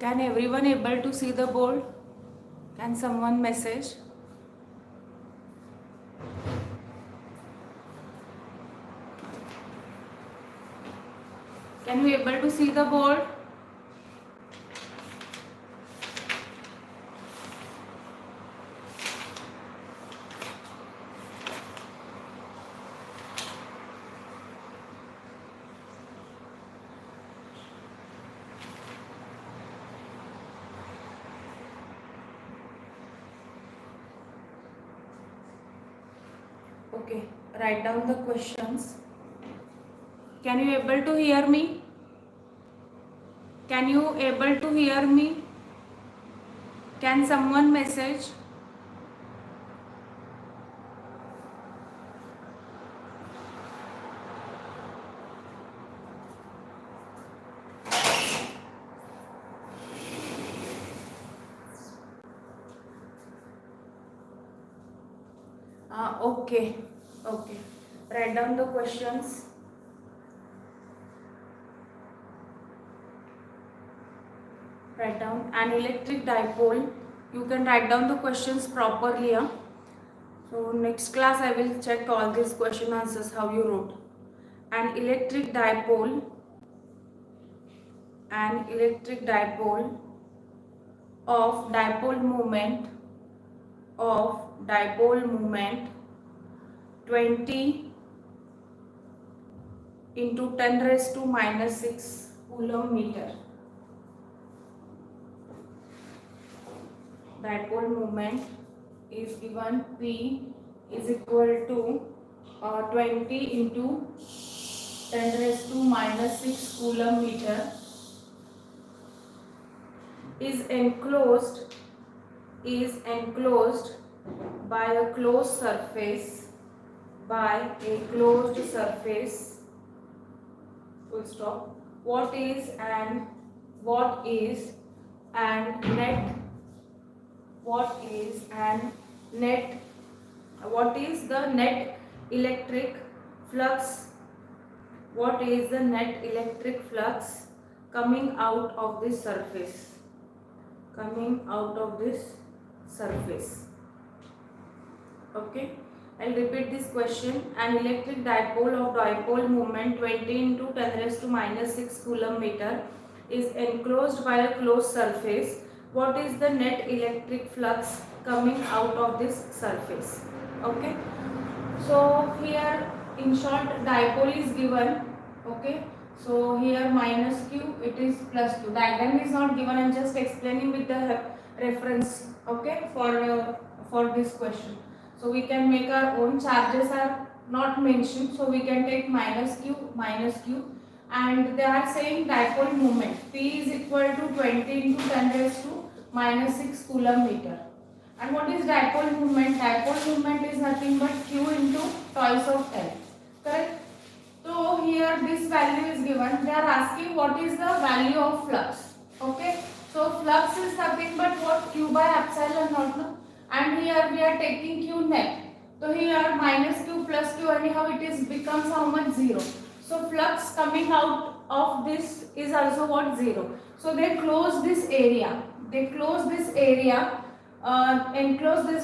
Can everyone able to see the board? Can someone message? Can we able to see the board? Okay, write down the questions. Can you able to hear me? Can you able to hear me? Can someone message? Okay. Write down the questions. Write down an electric dipole. You can write down the questions properly. So next class I will check all these question answers how you wrote. An electric dipole of dipole moment 20 into 10 raised to minus 6 coulomb meter. Dipole moment is given P is equal to 20 into 10 raised to minus 6 coulomb meter is enclosed by a closed surface full stop. What is the net electric flux? What is the net electric flux coming out of this surface? Okay, I'll repeat this question. An electric dipole of dipole moment 20 into 10 raised to minus 6 coulomb meter is enclosed by a closed surface. What is the net electric flux coming out of this surface? Okay, so here in short dipole is given. Okay, so here minus q, it is plus q. Diagram is not given, I am just explaining with the reference. Okay, for this question. So we can make our own. Charges are not mentioned, so we can take minus q, and they are saying dipole moment P is equal to 20 into 10 raised to minus 6 coulomb meter. And what is dipole moment? Dipole moment is nothing but q into twice of L. Correct? So here this value is given. They are asking what is the value of flux. Okay. So flux is nothing but what? Q by epsilon naught. No? And here we are taking q net. So here minus q plus q, anyhow it is becomes how much? 0. So flux coming out of this is also what? 0. So they close this area. Enclose this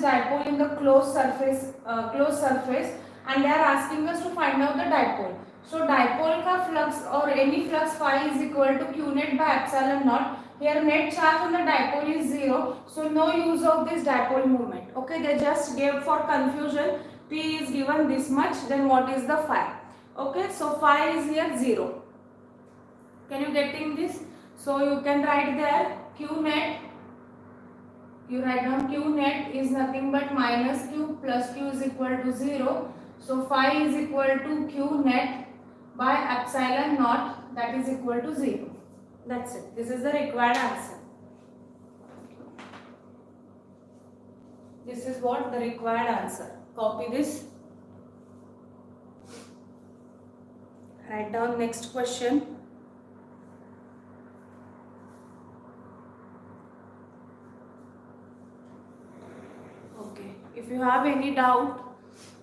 dipole in the closed surface, and they are asking us to find out the dipole. So dipole ka flux or any flux phi is equal to q net by epsilon naught. Here net charge on the dipole is 0, so no use of this dipole moment. Okay, they just gave for confusion. P is given this much, then what is the phi? Okay, so phi is here 0. Can you getting this? So you can write there q net. You write down q net is nothing but minus q plus q is equal to 0. So phi is equal to q net by epsilon naught, that is equal to 0. That's it. This is the required answer. This is what the required answer. Copy this. Write down next question. Okay. If you have any doubt,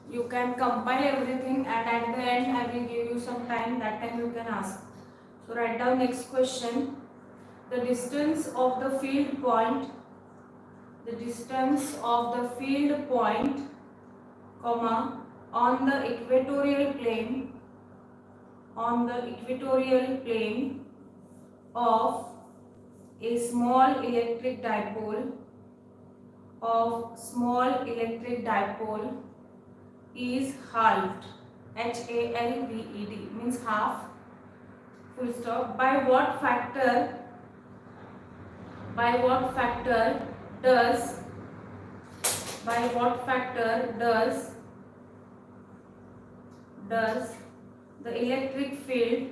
you can compile everything, and at the end I will give you some time. That time you can ask. So write down next question. the distance of the field point, the distance of the field point, comma, on the equatorial plane, on the equatorial plane of a small electric dipole, of small electric dipole is halved, halved, means half, full stop. By what factor does by what factor does the electric field,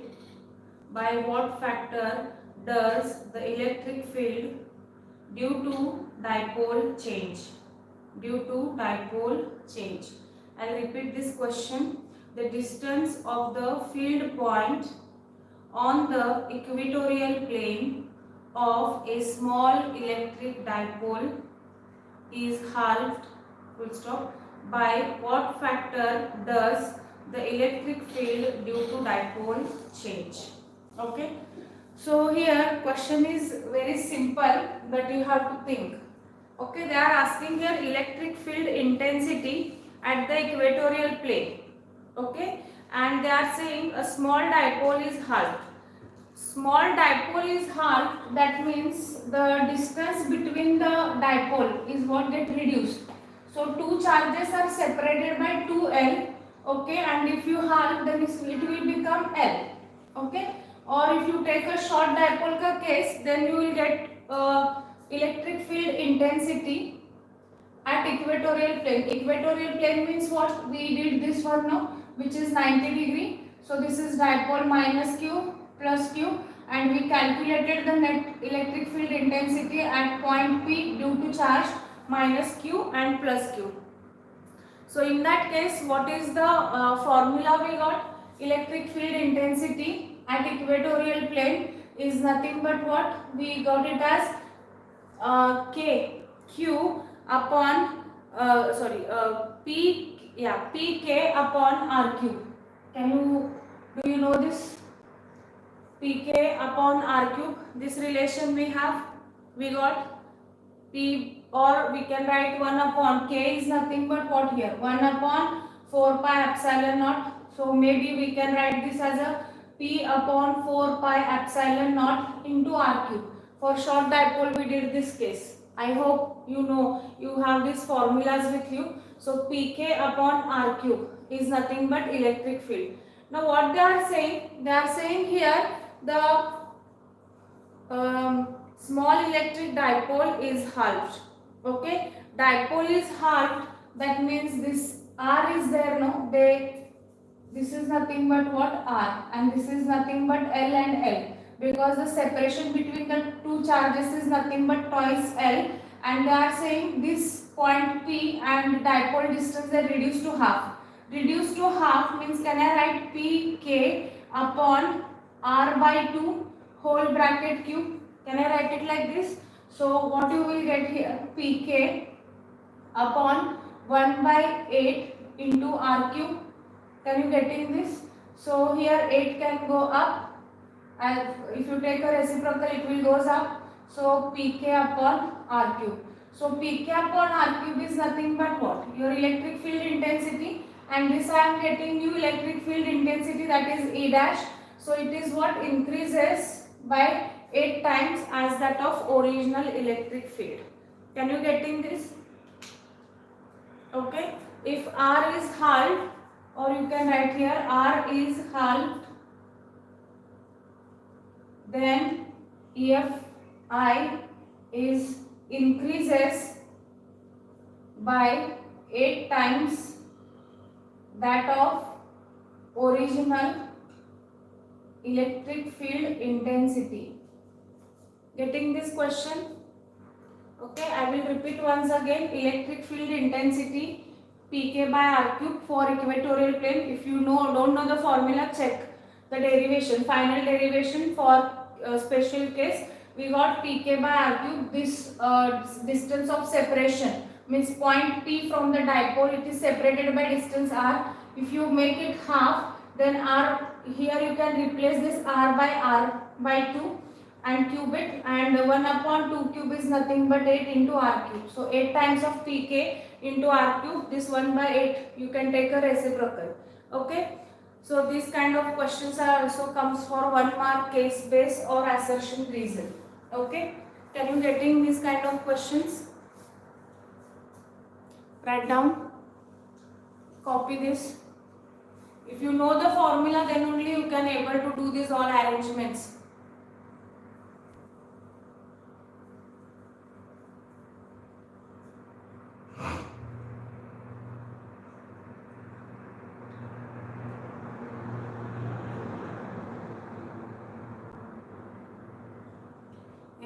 by what factor does the electric field due to dipole change, due to dipole change. I'll repeat this question. The distance of the field point on the equatorial plane of a small electric dipole is halved, full stop. By what factor does the electric field due to dipole change? Okay. So here question is very simple, but you have to think. Okay, they are asking here electric field intensity at the equatorial plane. Okay, and they are saying a small dipole is halved. Small dipole is halved, that means the distance between the dipole is what get reduced. So two charges are separated by 2L. Okay, and if you halve, then it will become L. Okay, or if you take a short dipole ka case, then you will get electric field intensity at equatorial plane. Equatorial plane means what? We did this one now, which is 90 degree. So this is dipole minus Q plus Q, and we calculated the net electric field intensity at point P due to charge minus Q and plus Q. So in that case, what is the formula we got? Electric field intensity at equatorial plane is nothing but what? We got it as Q upon Pk upon RQ. Do you know this? Pk upon R cube. This relation we got P, or we can write 1 upon K is nothing but what here? 1 upon 4 pi epsilon naught. So maybe we can write this as a P upon 4 pi epsilon naught into R cube. For short dipole we did this case. I hope you know, you have these formulas with you. So Pk upon R cube is nothing but electric field. Now what they are saying here the small electric dipole is halved. Okay, dipole is halved, that means this R is there, no? This is nothing but what? R, and this is nothing but L and L, because the separation between the two charges is nothing but twice L, and they are saying this point P and dipole distance are reduced to half. Reduced to half means, can I write Pk upon R by 2 whole bracket cube? Can I write it like this? So what you will get here, Pk upon 1 by 8 into R cube. Can you getting this? So here 8 can go up, and if you take a reciprocal it will goes up. So Pk upon R cube. So Pk upon R cube is nothing but what? Your electric field intensity, and this I am getting new electric field intensity, that is E dash. So it is what? Increases by 8 times as that of original electric field. Can you getting this? Okay. If R is halved, or you can write here R is halved, then EFI is increases by 8 times that of original electric field intensity. Getting this question? Okay, I will repeat once again. Electric field intensity Pk by R cube for equatorial plane. If you don't know the formula, check the derivation, final derivation for special case. We got Pk by R cube. This distance of separation means point P from the dipole, it is separated by distance R. If you make it half, then R, here you can replace this R by 2, and cube it, and 1 upon 2 cube is nothing but 8 into r cube. So 8 times of pk into r cube, this 1 by 8 you can take a reciprocal. Okay, so these kind of questions are also comes for 1 mark, case based or assertion reason. Okay, can you getting these kind of questions? Write down, copy this. If you know the formula, then only you can able to do these all arrangements.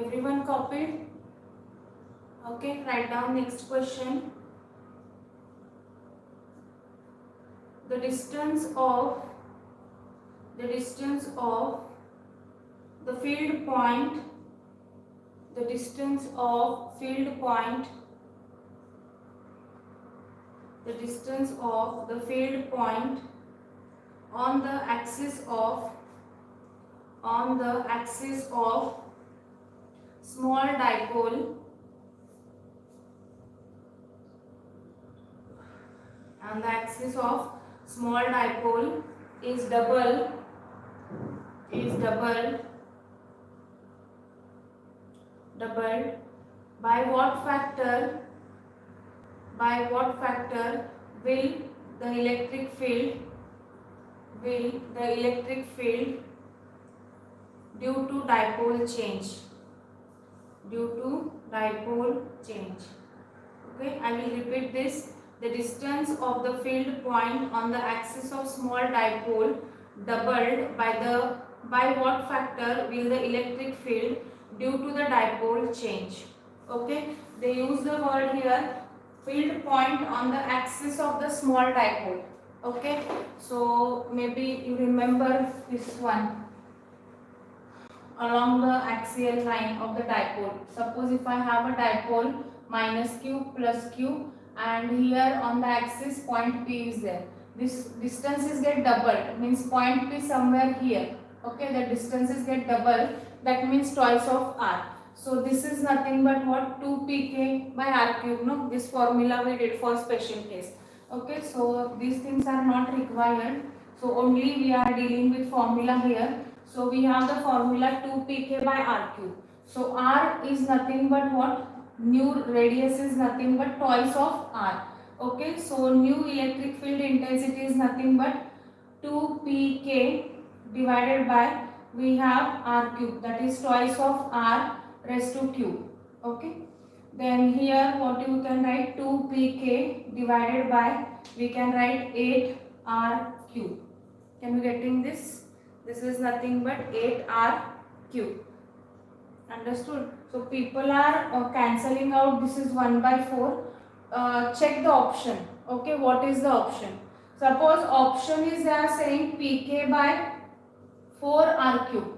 Everyone copied? Okay, write down next question. The distance of the field point, the distance of field point, the distance of the field point on the axis of small dipole is doubled by what factor will the electric field due to dipole change. Okay, I will repeat this. The distance of the field point on the axis of small dipole doubled by what factor will the electric field due to the dipole change. Okay, they use the word here, field point on the axis of the small dipole. Okay, so maybe you remember this one, along the axial line of the dipole. Suppose if I have a dipole minus q plus q, and here on the axis point P is there. This distances get doubled, means point P somewhere here. Okay, the distances get doubled, that means twice of r. So this is nothing but what, 2 pk by r cube. No, this formula we did for special case. Okay, so these things are not required. So only we are dealing with formula here. So we have the formula 2 pk by r cube. So r is nothing but what? New radius is nothing but twice of r. Okay, so new electric field intensity is nothing but 2 pk divided by, we have r cube, that is twice of r raised to cube. Okay, then here what you can write, 2 pk divided by, we can write 8 r cube. Can you getting this? This is nothing but 8 r cube. Understood? So people are cancelling out. This is 1 by 4. Check the option. Okay, what is the option? Suppose option is they are saying pk by 4 r cube.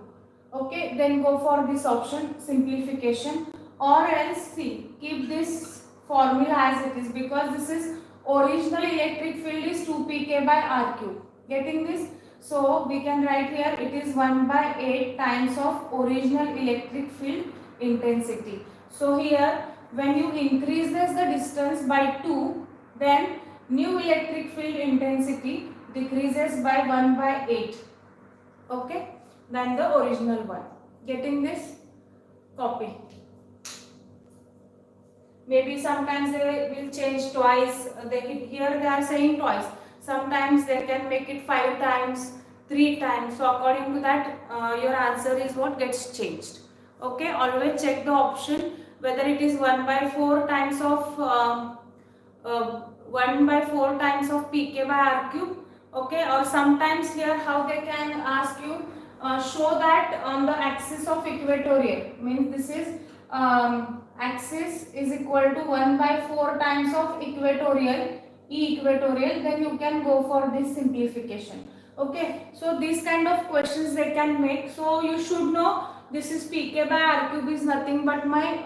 Okay, then go for this option, simplification, or else see, keep this formula as it is, because this is original electric field is 2 pk by r cube. Getting this? So we can write here, it is 1 by 8 times of original electric field intensity. So here when you increase this the distance by 2, then new electric field intensity decreases by 1 by 8. Okay, than the original one. Getting this? Copy. Maybe sometimes they will change twice. Here they are saying twice. Sometimes they can make it 5 times, 3 times. So according to that, your answer is what gets changed. Okay, always check the option whether it is 1 by 4 times of 1 by 4 times of pk by r cube. Okay, or sometimes here how they can ask you, show that on the axis of equatorial, means this is axis is equal to 1 by 4 times of equatorial, equatorial, then you can go for this simplification. Okay, so these kind of questions they can make. So you should know this is pk by r cube is nothing but my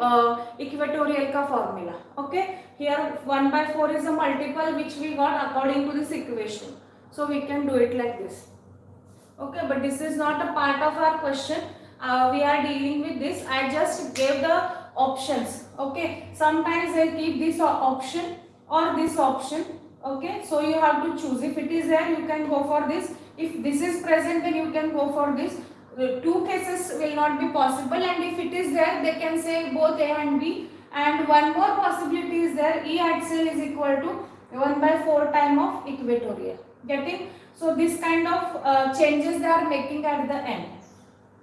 equatorial ka formula. Okay, here 1 by 4 is a multiple which we got according to this equation. So we can do it like this. Okay, but this is not a part of our question. we are dealing with this. I just gave the options. Okay, sometimes they'll keep this option or this option. Okay, so you have to choose. If it is there, you can go for this. If this is present, then you can go for this. Two cases will not be possible, and if it is there, they can say both A and B. And one more possibility is there, E axial is equal to 1 by 4 time of equatorial. Getting? So this kind of changes they are making at the end.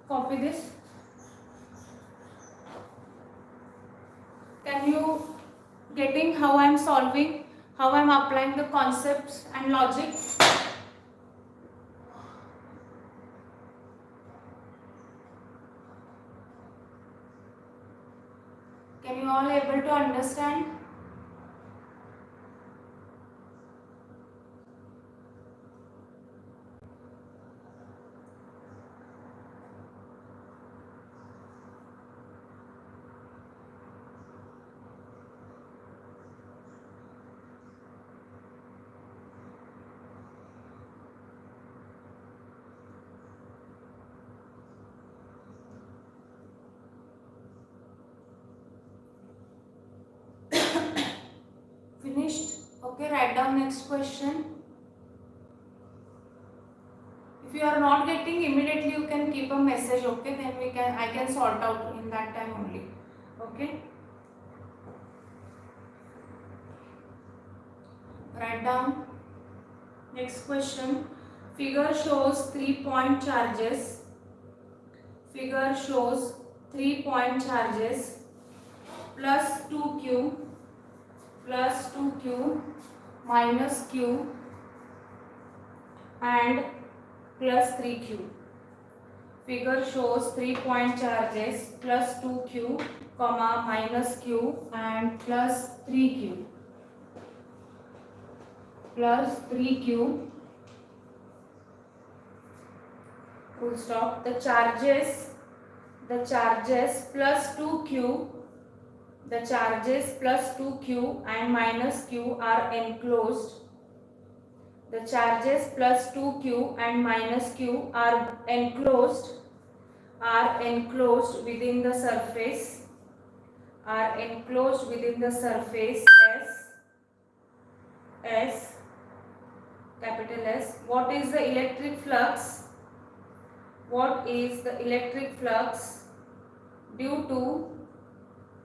Copy this. Can you getting how I am solving, how I am applying the concepts and logic? Can you all able to understand? Finished? Okay, write down next question. If you are not getting immediately, you can keep a message. Okay, then I can sort out in that time only. Okay. Write down. Next question. Figure shows 3-point charges. Figure shows 3-point charges plus 2q plus 2q minus q and plus 3q. Figure shows 3-point charges plus 2q comma minus q and plus 3q. Plus 3q, full stop. The charges plus 2q, the charges plus 2q and minus q are enclosed. The charges plus 2q and minus q are enclosed within the surface, S, capital S. What is the electric flux? What is the electric flux due to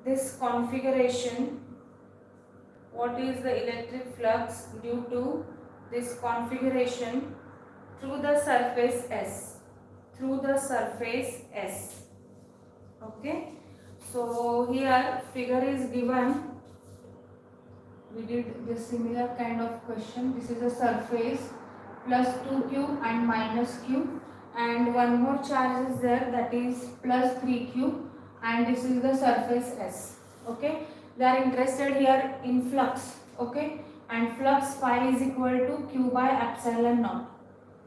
this configuration? What is the electric flux due to this configuration through the surface S? Through the surface S. Okay. So here figure is given. We did the similar kind of question. This is a surface plus 2q and minus q, and one more charge is there, that is plus 3q, and this is the surface S. Okay, they are interested here in flux. Okay, and flux phi is equal to q by epsilon naught.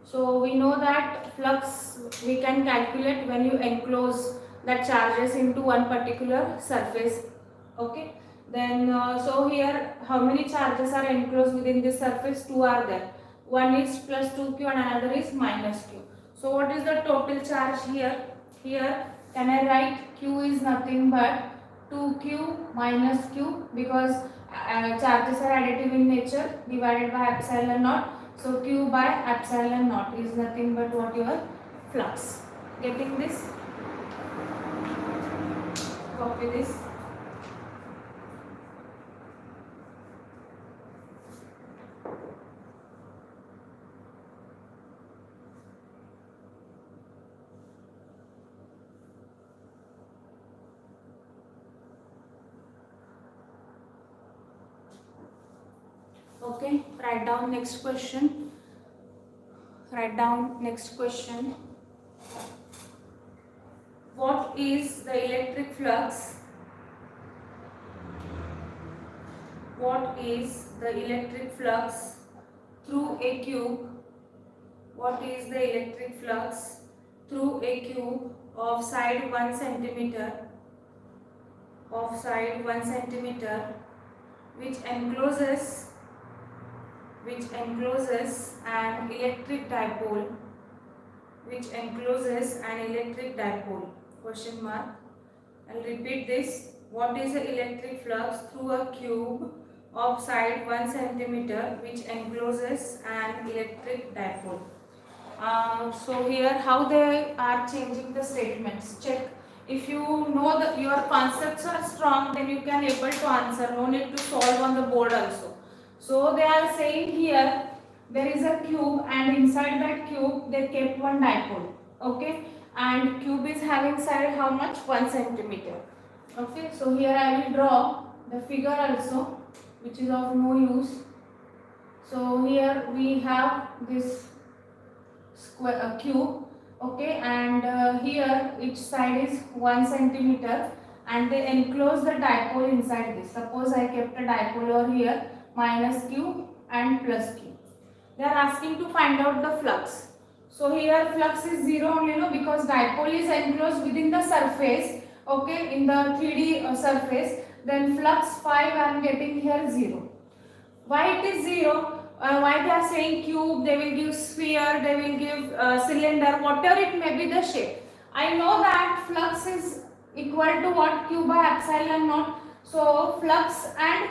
So we know that flux we can calculate when you enclose the charges into one particular surface. Okay. Then so here how many charges are enclosed within this surface? 2 are there. One is plus 2q and another is minus q. So what is the total charge here? Here can I write q is nothing but 2q minus q, because charges are additive in nature, divided by epsilon naught. So q by epsilon naught is nothing but what your flux. Getting this? Copy this. Okay, write down next question. Write down next question. What is the electric flux? What is the electric flux through a cube? What is the electric flux through a cube of side 1 centimeter? Of side 1 centimeter, which encloses an electric dipole, which encloses an electric dipole? Question mark. I'll repeat this. What is the electric flux through a cube of side 1 centimeter which encloses an electric dipole? So here how they are changing the statements. Check. If you know that your concepts are strong, then you can able to answer. No need to solve on the board also. So they are saying here there is a cube and inside that cube they kept one dipole. Okay, and cube is having side how much? 1 centimeter. Okay, so here I will draw the figure also, which is of no use. So here we have this square cube, okay, and here each side is 1 centimeter and they enclose the dipole inside this. Suppose I kept a dipole over here, minus q and plus q. They are asking to find out the flux. So here flux is 0 only, no, because dipole is enclosed within the surface, okay, in the 3D surface. Then flux 5 I am getting here 0. Why it is 0? Why they are saying cube? They will give sphere, they will give cylinder, whatever it may be the shape. I know that flux is equal to what? Q by epsilon naught. So flux and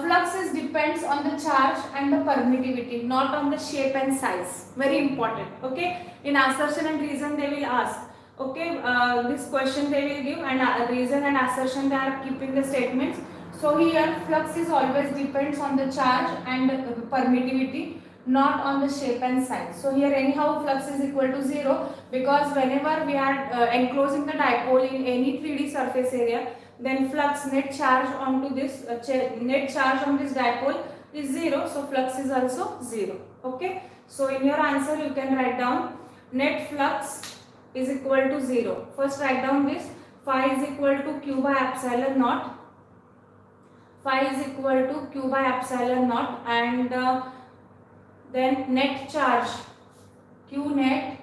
flux is depends on the charge and the permittivity, not on the shape and size. Very important. Okay. In assertion and reason they will ask. Okay. This question they will give, and reason and assertion they are keeping the statements. So here flux is always depends on the charge and permittivity, not on the shape and size. So here anyhow flux is equal to 0, because whenever we are enclosing the dipole in any 3D surface area, then flux net charge onto this net charge on this dipole is 0. So flux is also 0. Okay. So in your answer you can write down net flux is equal to 0. First write down this. Phi is equal to q by epsilon naught. Phi is equal to q by epsilon naught, and then net charge q net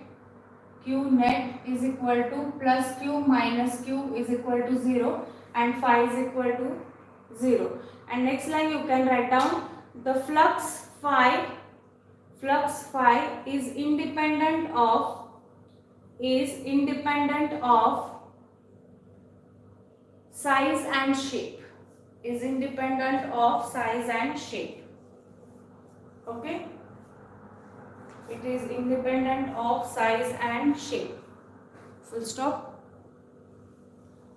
is equal to plus q minus q is equal to 0, and phi is equal to 0. And next line you can write down the flux phi is independent of size and shape. Is independent of size and shape. Okay, it is independent of size and shape. Full stop.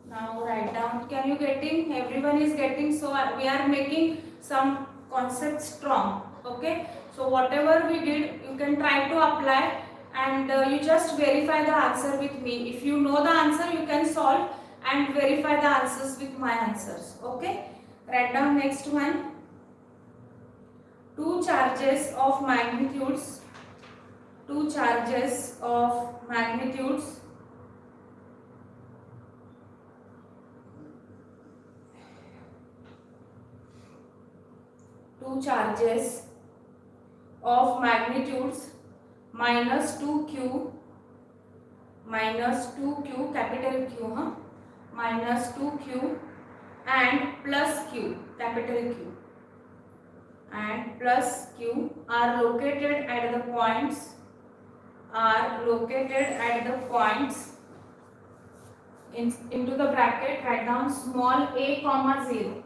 Now write down. Can you getting? Everyone is getting. So we are making some concepts strong. Okay, so whatever we did you can try to apply, and you just verify the answer with me. If you know the answer you can solve and verify the answers with my answers. Okay, write down next one. Two charges of magnitudes minus 2q capital Q, minus 2q and plus q capital Q and plus q are located at the points into the bracket. Write down small a comma 0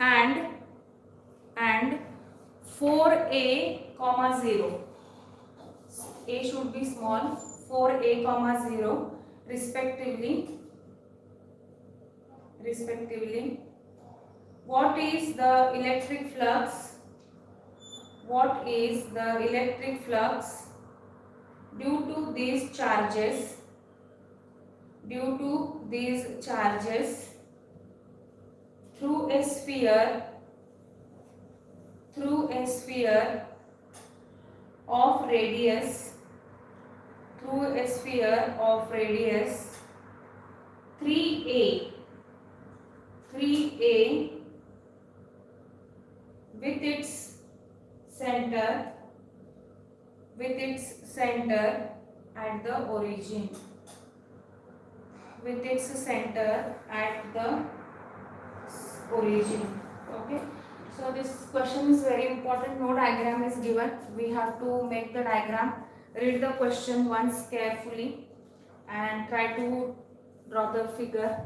and 4a comma 0. A should be small, 4a comma 0 respectively. What is the electric flux? Due to these charges through a sphere of radius 3a with its center at the origin. Okay, So this question is very important. No diagram is given. We have to make the diagram. Read the question once carefully and try to draw the figure.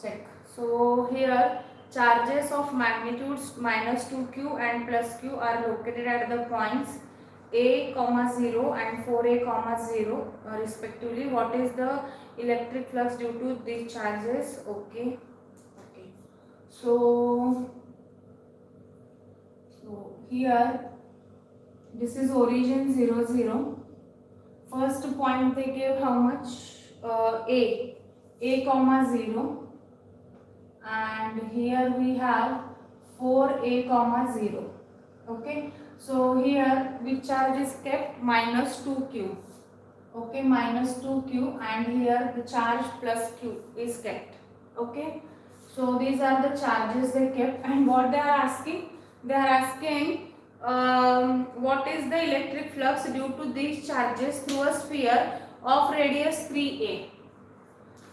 Check. So here charges of magnitudes minus 2q and plus q are located at the points a comma 0 and 4a comma 0 respectively. What is the electric flux due to these charges? Okay. So here this is origin 0 0. First point they gave how much? A comma 0, and here we have 4a comma 0. Okay, so here which charge is kept? Minus 2q. Okay, minus 2q, and here the charge plus q is kept. Okay, so these are the charges they kept, and what they are asking? They are asking what is the electric flux due to these charges through a sphere of radius 3a.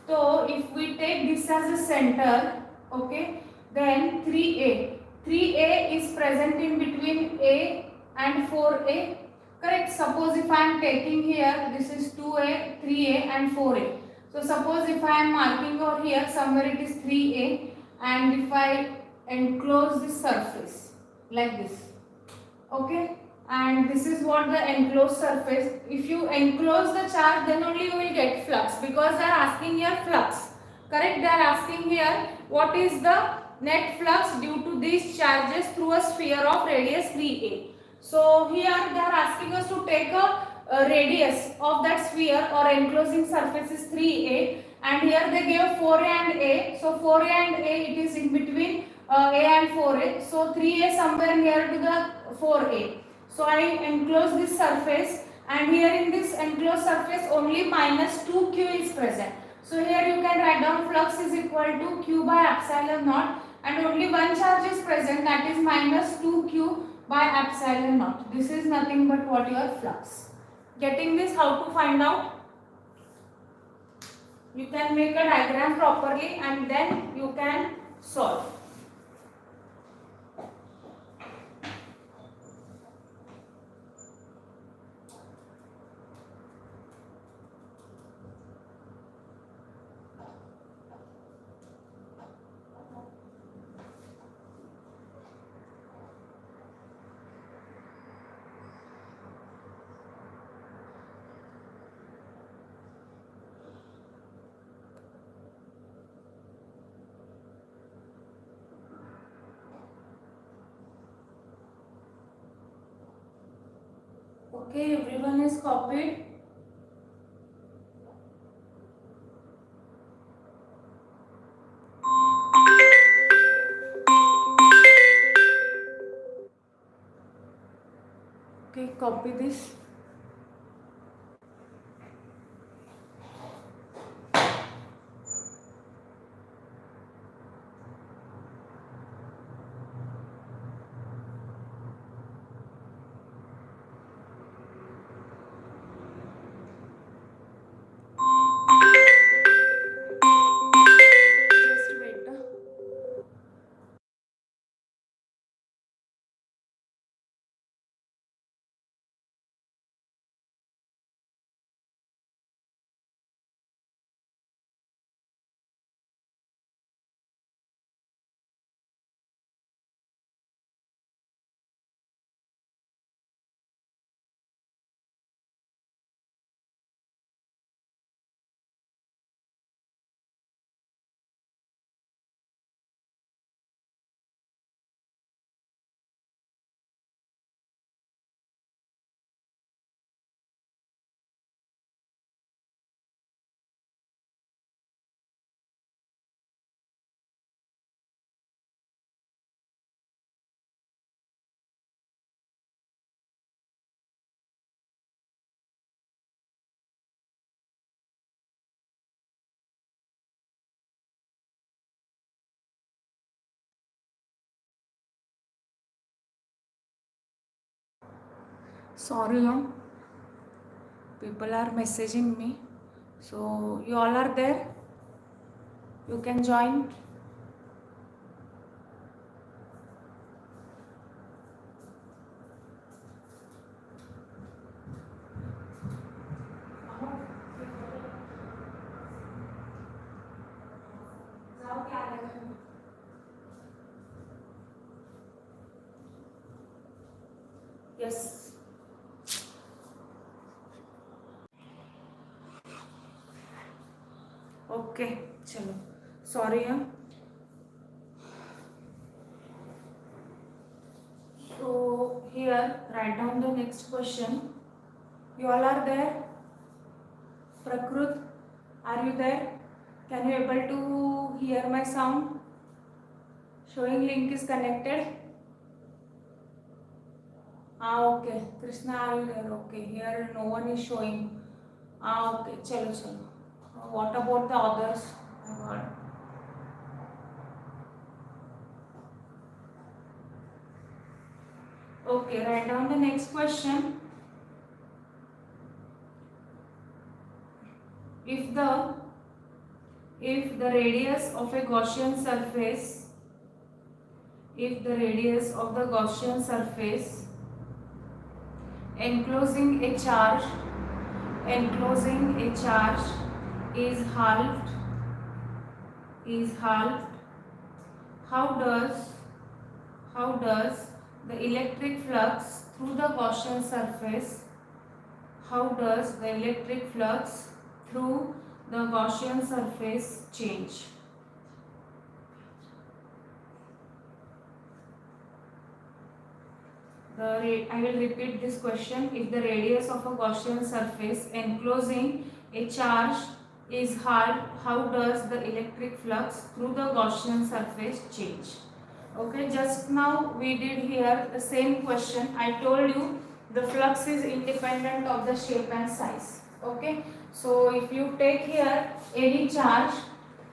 So if we take this as a center, okay, then 3a is present in between a and 4a. Correct. Suppose if I am taking here, this is 2a, 3a and 4a. So suppose if I am marking over here, somewhere it is 3a, and if I enclose this surface like this, okay, and this is what the enclosed surface. If you enclose the charge, then only you will get flux, because they are asking here flux. Correct. They are asking here what is the net flux due to these charges through a sphere of radius 3a. So here they are asking us to take a radius of that sphere or enclosing surface is 3a, and here they gave 4a and a. So 4a and a, it is in between a and 4a. So 3a somewhere near to the 4a. So I enclose this surface, and here in this enclosed surface only minus 2q is present. So here you can write down flux is equal to q by epsilon naught, and only one charge is present, that is minus 2q by epsilon naught. This is nothing but what your flux. Getting this? How to find out? You can make a diagram properly and then you can solve. Okay, everyone is copied. Okay, copy this. Just wait. Sorry, People are messaging me. So you all are there? You can join. Yes. Okay. चलो. Sorry. So here write down the next question. You all are there? Prakrut, are you there? Can you able to hear my sound? Showing link is connected. Okay. Krishna, are you there? Okay. Here no one is showing. Okay. Chalo, chalo. What about the others? I got. Okay. Write down the next question. If the radius of a Gaussian surface, if the radius of the Gaussian surface enclosing a charge is halved, how does the electric flux through the Gaussian surface, how does the electric flux through the Gaussian surface change? I will repeat this question. If the radius of a Gaussian surface enclosing a charge is halved, how does the electric flux through the Gaussian surface change? Okay, just now we did here the same question. I told you the flux is independent of the shape and size. Okay, so if you take here any charge,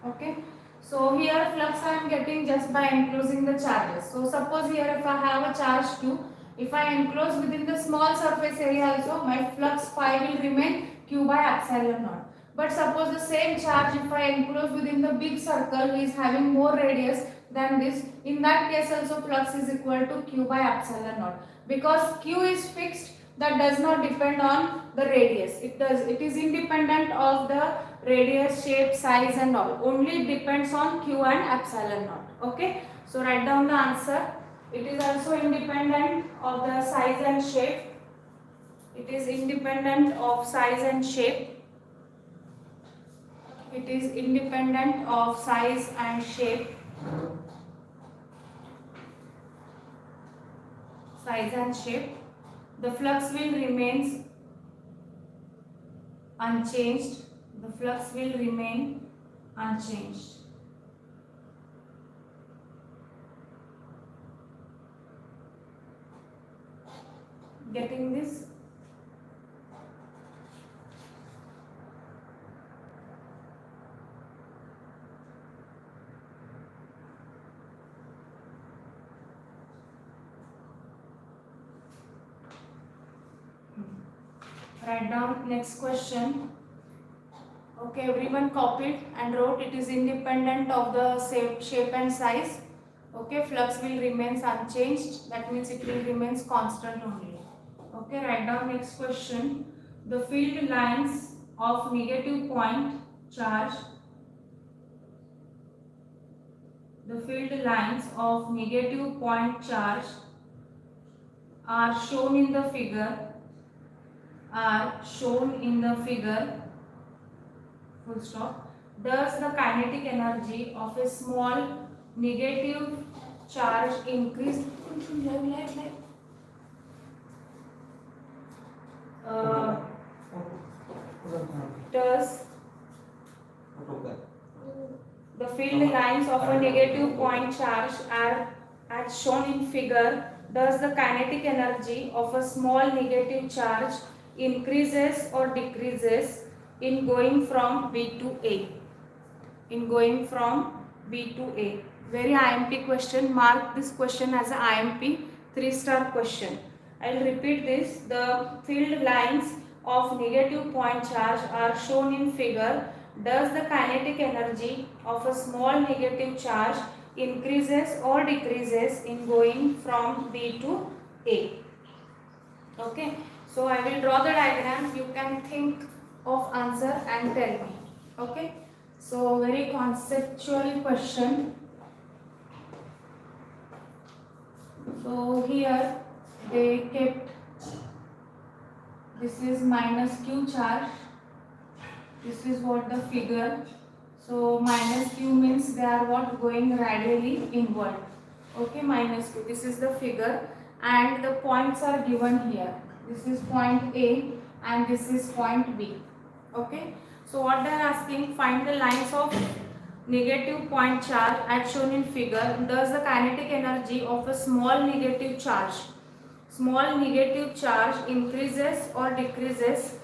okay, so here flux I am getting just by enclosing the charges. So suppose here if I have a charge Q, if I enclose within the small surface area also, my flux phi will remain Q by epsilon naught. But suppose the same charge if I enclose within the big circle is having more radius than this, in that case also flux is equal to Q by epsilon naught. Because Q is fixed, that does not depend on the radius. It is independent of the radius, shape, size and all. Only depends on Q and epsilon naught. Okay. So write down the answer. It is also independent of the size and shape. It is independent of size and shape. It is independent of size and shape. Size and shape. The flux will remain unchanged. The flux will remain unchanged. Getting this? Write down next question. Okay, everyone copied and wrote it is independent of the shape and size. Okay, flux will remain unchanged. That means it will remain constant only. Okay, write down next question. The field lines of negative point charge. The field lines of negative point charge are shown in the figure. Full stop. Does the kinetic energy of a small negative charge increase? Does the field lines of a negative point charge are as shown in figure? Does the kinetic energy of a small negative charge increases or decreases in going from B to A? In going from B to A. Very IMP question. Mark this question as an IMP 3-star question. I will repeat this. The field lines of negative point charge are shown in figure, does the kinetic energy of a small negative charge increases or decreases in going from B to A? Okay, so I will draw the diagram. You can think of answer and tell me. Okay, so very conceptual question. So here they kept, this is minus q charge, this is what the figure. So minus q means they are what, going radially inward. Okay, minus q, this is the figure and the points are given here. This is point A and this is point B. Okay, so what they are asking, find the lines of negative point charge as shown in figure. Thus the kinetic energy of a small negative charge increases or decreases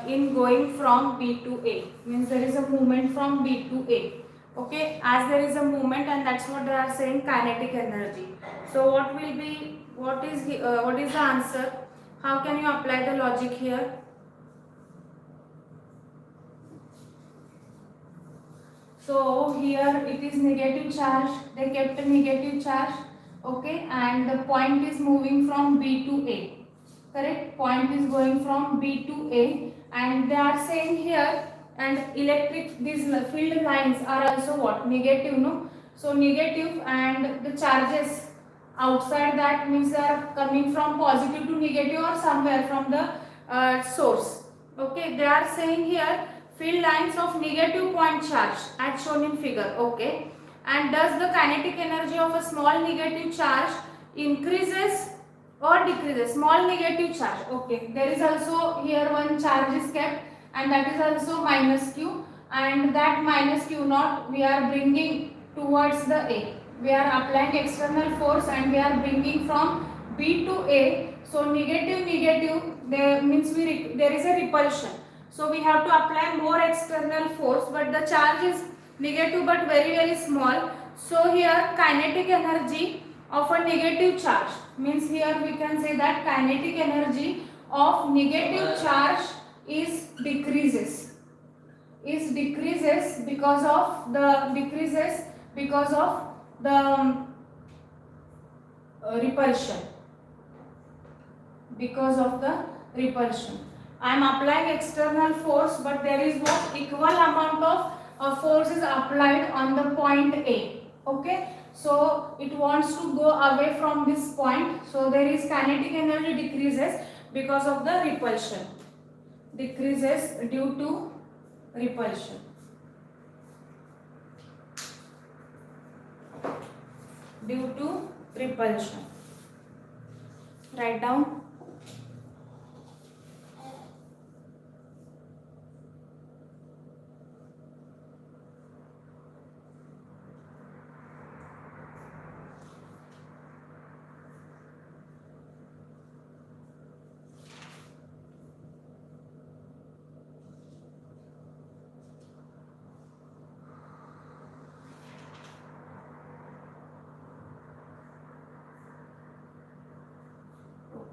in going from B to A. Means there is a movement from B to A. Okay, as there is a movement, and that's what they are saying, kinetic energy. So what is the answer? How can you apply the logic here? So here it is negative charge, they kept a negative charge, okay, and the point is moving from B to A, correct? Point is going from B to A, and they are saying here, and electric, these field lines are also what, negative, no? So negative, and the charges outside that means they are coming from positive to negative or somewhere from the source. Okay, they are saying here field lines of negative point charge as shown in figure. Okay, and does the kinetic energy of a small negative charge increases or decreases? Small negative charge. Okay, there is also here one charge is kept, and that is also minus q, and that minus q naught we are bringing towards the A. We are applying external force and we are bringing from B to A. So negative there means there is a repulsion. So we have to apply more external force, but the charge is negative but very small. So here kinetic energy of a negative charge means here we can say that kinetic energy of negative charge is decreases because of the repulsion. Because of the repulsion, I am applying external force, but there is what, equal amount of force is applied on the point A. Okay, so it wants to go away from this point, so there is kinetic energy decreases because of the repulsion, decreases due to repulsion. Write down.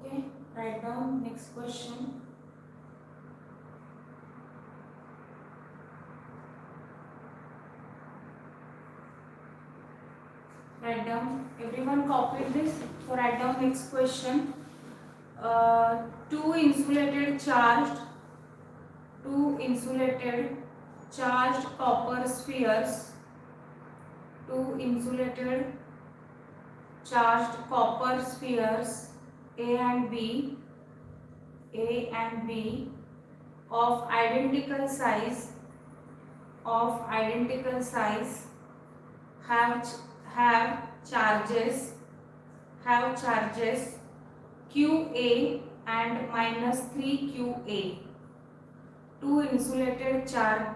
Okay, write down. Next question. Write down. Everyone copy this. So write down next question. Two insulated charged copper spheres. Two insulated charged copper spheres A and B of identical size have charges QA and minus 3 QA. Two insulated charged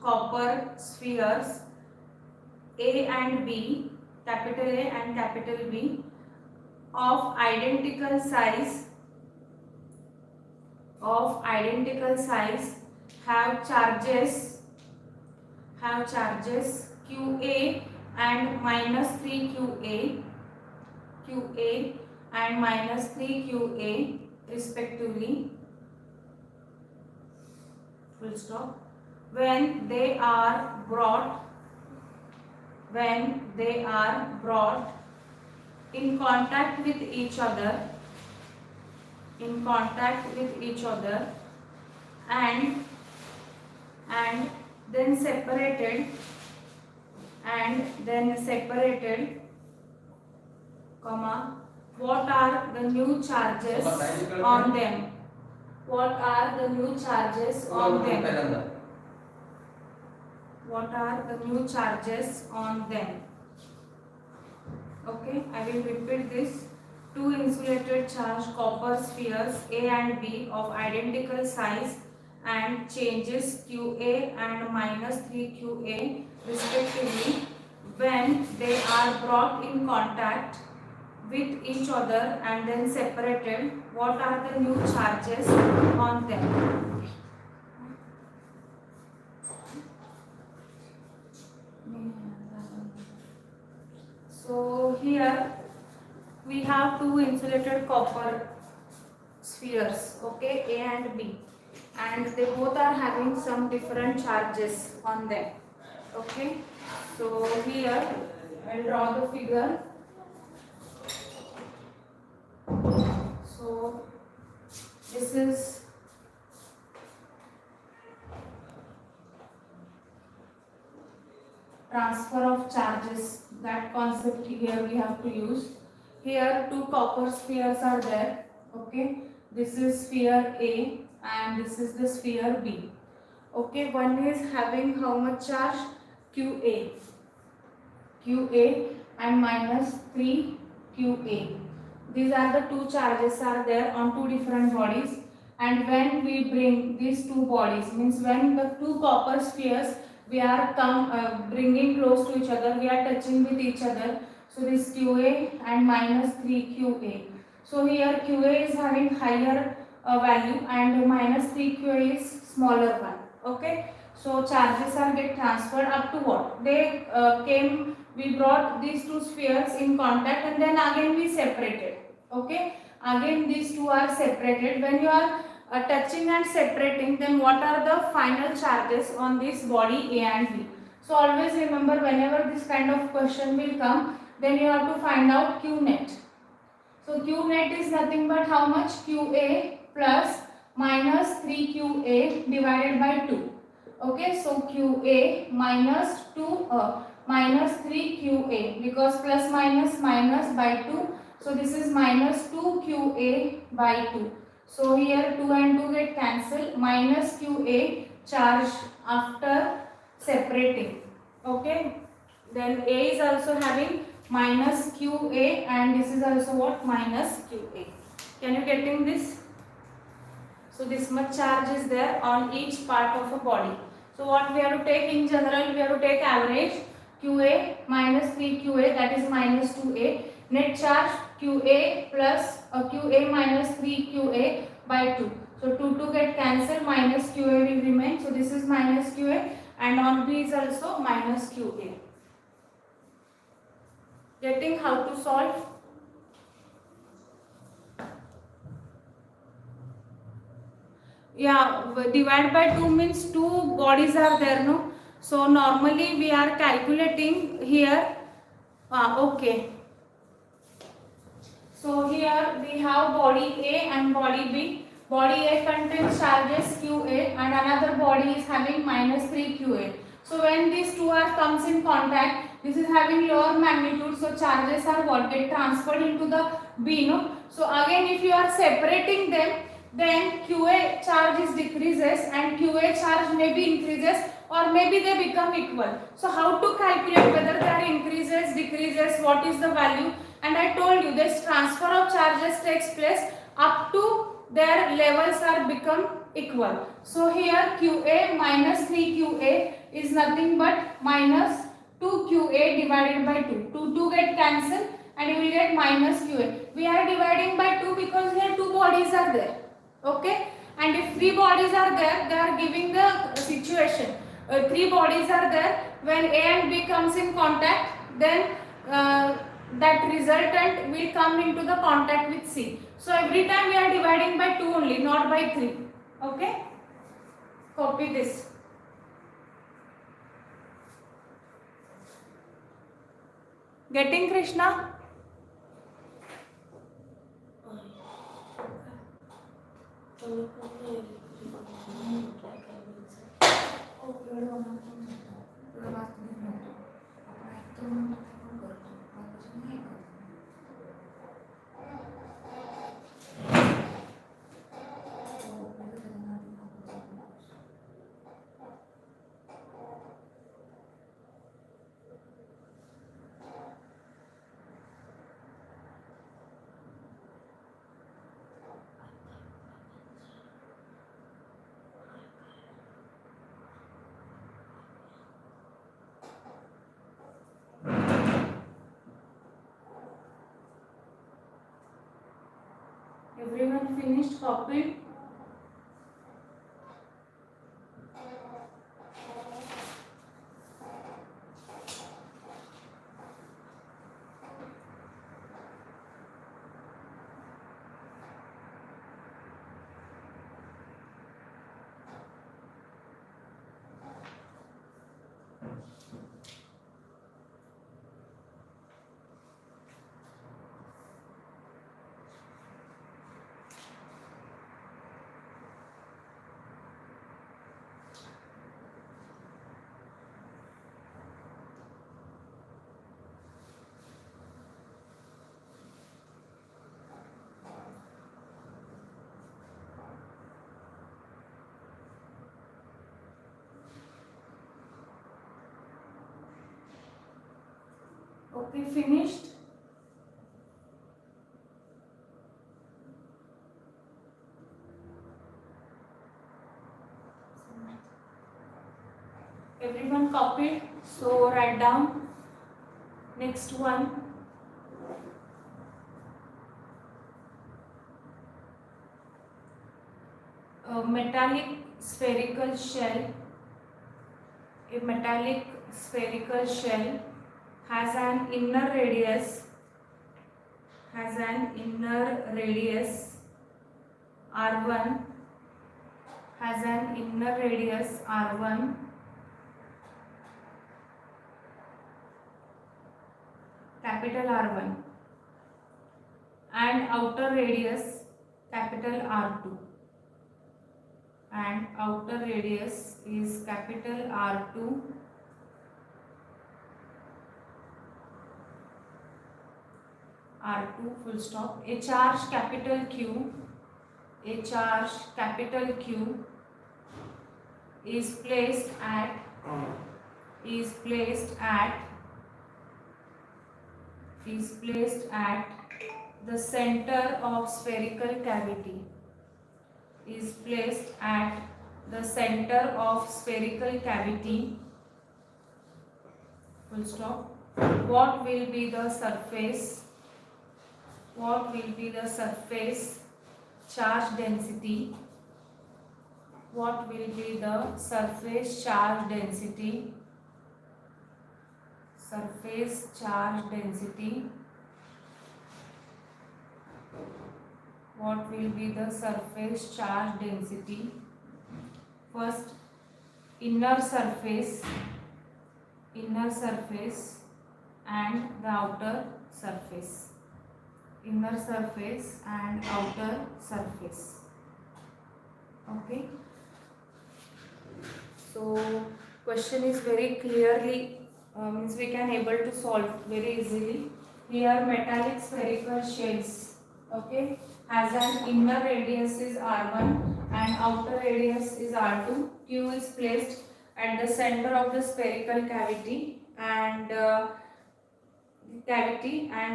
copper spheres A and B, capital A and capital B, of identical size have charges QA and minus 3 QA and minus 3 QA respectively. full stop, when they are brought in contact with each other, and then separated, comma, what are the new charges on them? What are the new charges on them? What are the new charges on them? Okay, I will repeat this. Two insulated charged copper spheres A and B of identical size and changes QA and minus 3QA respectively, when they are brought in contact with each other and then separated, what are the new charges on them? So here we have two insulated copper spheres, okay, A and B, and they both are having some different charges on them. Okay, so here I will draw the figure. So this is transfer of charges. That concept here we have to use. Here two copper spheres are there. Okay, this is sphere A and this is the sphere B. Okay, one is having how much charge? QA and minus 3 QA. These are the two charges are there on two different bodies, and when we bring these two bodies, means when the two copper spheres we are bringing close to each other, we are touching with each other. So this QA and minus 3 QA. So here QA is having higher value and minus 3 QA is smaller one. Okay. So charges are get transferred up to what? They we brought these two spheres in contact and then again we separated. Okay. Again these two are separated. When you are touching and separating, then what are the final charges on this body A and B? So always remember, whenever this kind of question will come, then you have to find out Q net. So Q net is nothing but how much? QA plus minus 3QA divided by 2. Okay, so QA minus 3QA, because plus minus by 2. So this is minus 2QA by 2. So here 2 and 2 get cancelled. Minus QA charge after separating. Okay. Then A is also having minus QA and this is also what? Minus QA. Can you getting this? So this much charge is there on each part of a body. So what we have to take in general? We have to take average QA minus 3QA, that is minus 2A. Net charge QA plus QA minus 3QA by 2. So 2 get cancelled, minus QA will remain. So this is minus QA and on B is also minus QA. Getting how to solve? Yeah, divide by 2 means two bodies are there, no? So normally we are calculating here. Okay. So here we have body A and body B. Body A contains charges QA and another body is having minus 3 QA. So when these two are comes in contact, this is having lower magnitude, so charges are what? Get transferred into the B, no? So again if you are separating them, then QA charge is decreases and QA charge maybe increases or maybe they become equal. So how to calculate whether they are increases, decreases, what is the value? And I told you this transfer of charges takes place up to their levels are become equal. So here QA minus 3QA is nothing but minus 2QA divided by 2. 2 get cancelled and you will get minus QA. We are dividing by 2 because here two bodies are there. Okay, and if three bodies are there, they are giving the situation. Three bodies are there. When A and B comes in contact, then that resultant will come into the contact with C. So every time we are dividing by 2 only, not by 3. Okay. Copy this. Getting, Krishna? Everyone finished copied? Okay, finished? Everyone copied? So write down. Next one. A metallic spherical shell. A metallic spherical shell has an inner radius R1, has an inner radius R1, capital R1, and outer radius capital R2, and outer radius is capital R2, R2 full stop. A charge capital Q is placed at the center of spherical cavity, is placed at the center of spherical cavity, full stop. What will be the surface charge density? What will be the surface charge density? Surface charge density. What will be the surface charge density? First, inner surface and the outer surface. Inner surface and outer surface. Okay. So question is very clearly means we can able to solve very easily. Here metallic spherical shells, okay, has an inner radius is R1 and outer radius is R2. Q is placed at the center of the spherical cavity and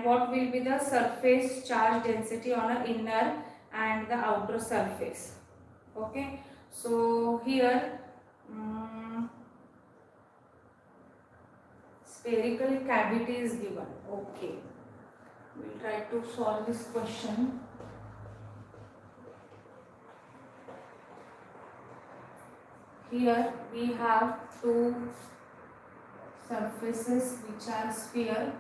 what will be the surface charge density on an inner and the outer surface. Okay, so here spherical cavity is given. Okay, we'll try to solve this question. Here we have two surfaces which are sphere.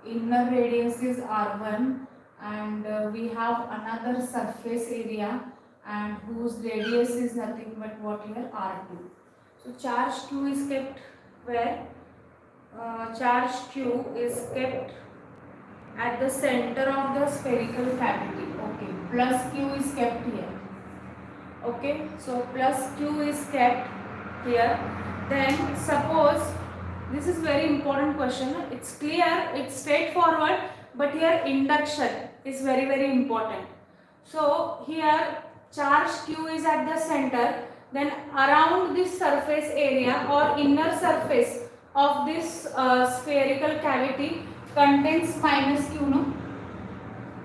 Inner radius is R1 and we have another surface area and whose radius is nothing but what here R2. So charge Q is kept where? Charge Q is kept at the center of the spherical cavity. Okay, plus Q is kept here. Okay, so plus Q is kept here. Then suppose, this is very important question. It's clear, it's straightforward, but here induction is very important. So here charge Q is at the center, then around this surface area or inner surface of this spherical cavity contains minus Q, no?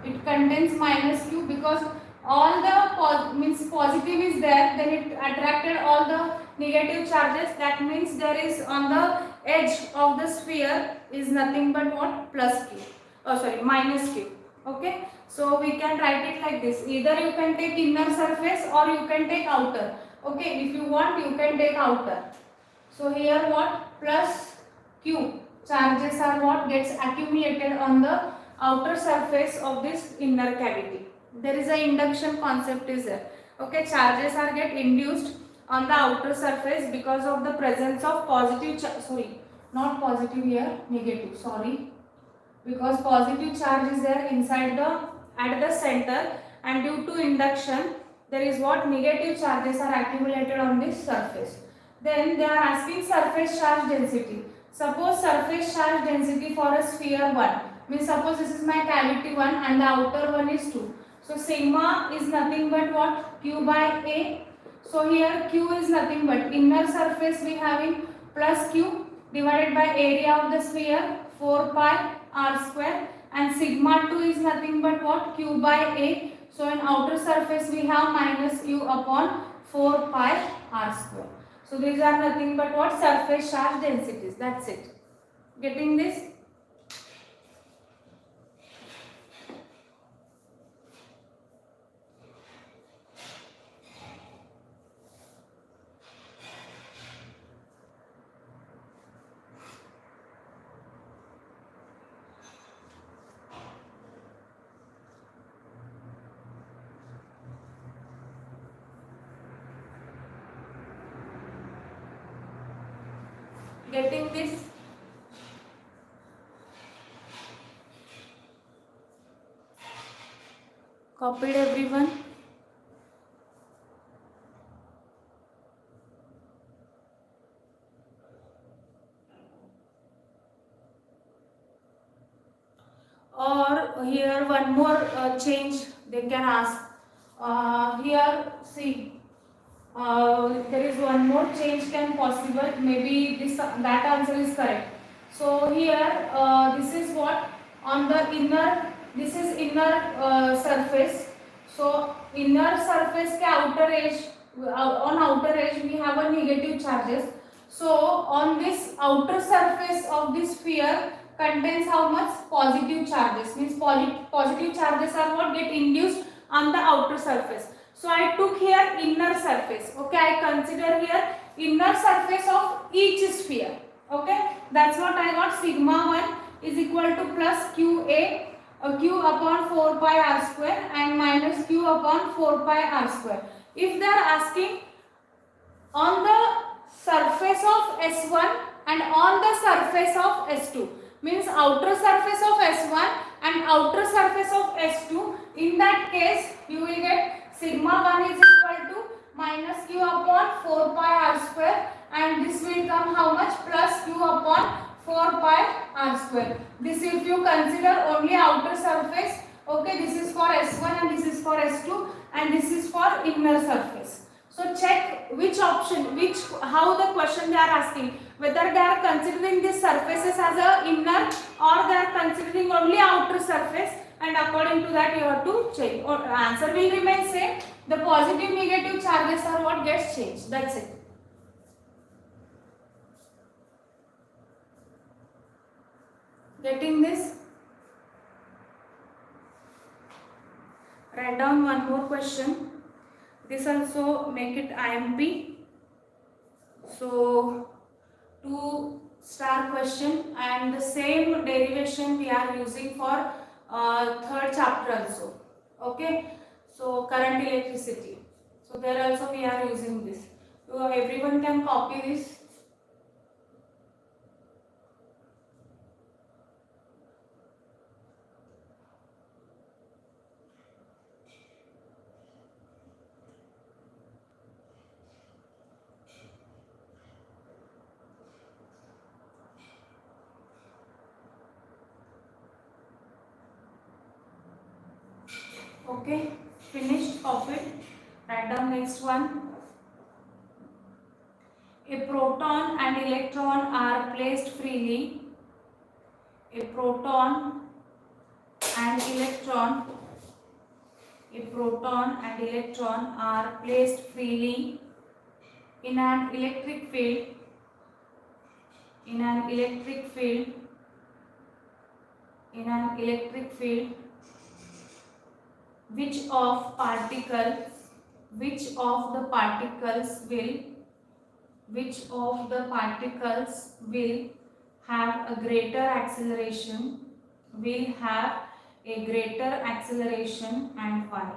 It contains minus Q because all the means positive is there, then it attracted all the negative charges. That means there is on the edge of the sphere is nothing but what? Plus Q. Oh sorry, minus Q. Okay, so we can write it like this. Either you can take inner surface or you can take outer. Okay, if you want you can take outer. So here what? Plus Q charges are what gets accumulated on the outer surface of this inner cavity. There is a induction concept is there. Okay, charges are get induced on the outer surface because of the presence of positive not positive here, negative, sorry, because positive charge is there inside the at the center, and due to induction there is what negative charges are accumulated on this surface. Then they are asking surface charge density. Suppose surface charge density for a sphere 1 means suppose this is my cavity 1 and the outer one is 2. So sigma is nothing but what? Q by A. So here Q is nothing but inner surface we having plus Q divided by area of the sphere 4 pi r square, and sigma 2 is nothing but what? Q by A. So in outer surface we have minus Q upon 4 pi r square. So these are nothing but what? Surface charge densities. That's it. Getting this? Getting this? Copied everyone? Or here one more change they can ask. Here see. There is one more change can possible. Maybe this that answer is correct. So here this is what on the inner. This is inner surface. So inner surface के outer edge on outer edge we have a negative charges. So on this outer surface of this sphere contains how much? Positive charges. Means positive charges are what get induced on the outer surface. So I took here inner surface. Okay, I consider here inner surface of each sphere. Okay, that's what I got. Sigma 1 is equal to plus QA, Q upon 4 pi r square and minus Q upon 4 pi r square. If they are asking on the surface of S1 and on the surface of S2, means outer surface of S1 and outer surface of S2, in that case you will get sigma 1 is equal to minus Q upon 4 pi r square, and this will come how much? Plus Q upon 4 pi r square. This if you consider only outer surface. Okay, this is for S1 and this is for S2 and this is for inner surface. So check which option, how the question they are asking, whether they are considering these surfaces as a inner or they are considering only outer surface, and according to that you have to check. Or answer will remain same. The positive negative charges are what gets changed. That's it. Getting this? Write down one more question. This also make it IMP. So 2-star question, and the same derivation we are using for third chapter also. Okay, so current electricity. So there also we are using this. So everyone can copy this. Okay, finished, copy it. Write down next one. A proton and electron are placed freely. A proton and electron. A proton and electron are placed freely in an electric field. In an electric field. In an electric field. Which of the particles will have a greater acceleration, and why?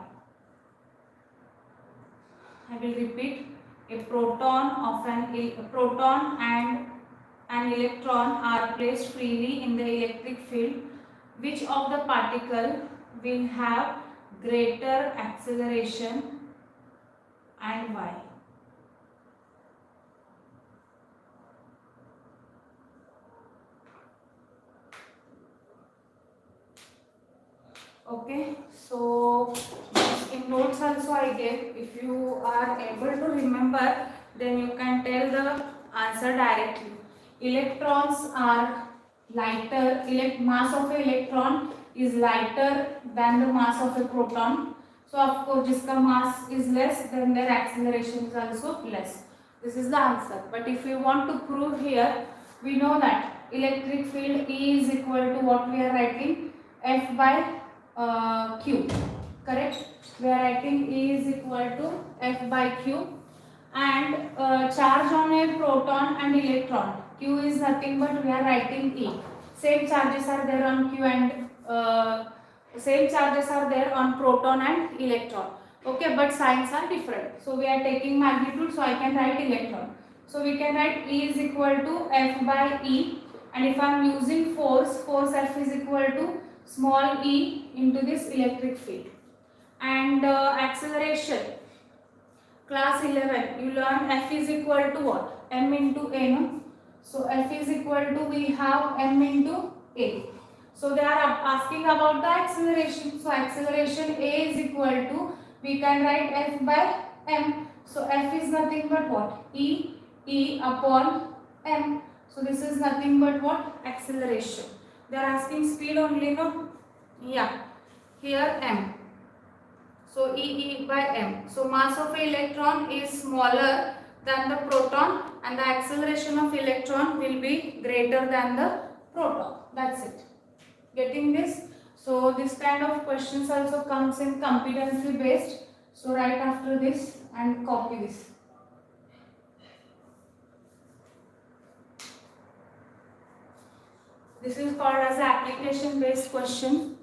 I will repeat. A proton and an electron are placed freely in the electric field. Which of the particle will have greater acceleration and why? Okay, so in notes also I gave. If you are able to remember, then you can tell the answer directly. Electrons are lighter. Mass of an electron is lighter than the mass of a proton. So of course, जिसका mass is less, then their acceleration is also less. This is the answer. But if you want to prove here, we know that electric field E is equal to what we are writing, F by Q. Correct? We are writing E is equal to F by Q. And charge on a proton and electron, Q is nothing but we are writing E. Same charges are there on Q and same charges are there on proton and electron. Okay, but signs are different. So we are taking magnitude, so I can write electron. So we can write E is equal to F by E, and if I am using force F is equal to small e into this electric field. And acceleration, class 11, you learn F is equal to what? M into A, no? So F is equal to, we have M into A. So they are asking about the acceleration. So acceleration A is equal to, we can write F by M. So F is nothing but what? E upon M. So this is nothing but what? Acceleration. They are asking speed only, no? Yeah. Here M. So E by M. So mass of an electron is smaller than the proton, and the acceleration of electron will be greater than the proton. That's it. Getting this? So this kind of questions also comes in competency based. So right after this and copy this. This is called as application based question.